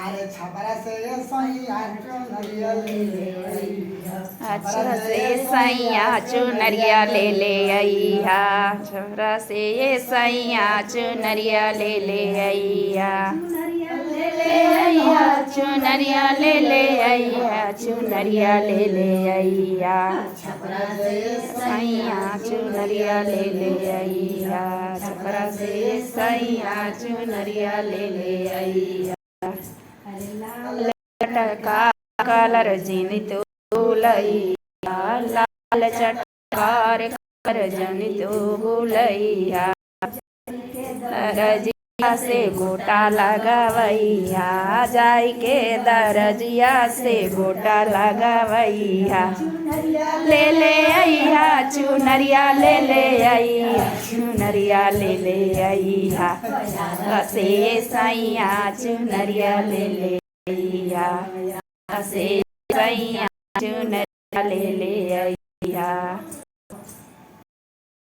अरे छपरा से ये सैया चुनरिया ले ले अच्छा से सैया चुनरिया ले ले अइहा छपरा से ये सैया चुनरिया ले ले अइहा चुनरिया ले ले अइहा चुनरिया ले ले अइहा छपरा से ये सैया चुनरिया ले ले अइहा छपरा से ये सैया चुनरिया ले ले अइहा लटका कलर जिन तो लइया लाल चटकार कर जन तो बुलैया दरजिया से गोटा लगवैया जाई के दरजिया से गोटा लगवैया ले ले अइहा चुनरिया ले ले अइहा चुनरिया ले ले अइहा कसे सैया चुनरिया ले ले अइहा कसे सैया चुनरिया ले ले अइहा।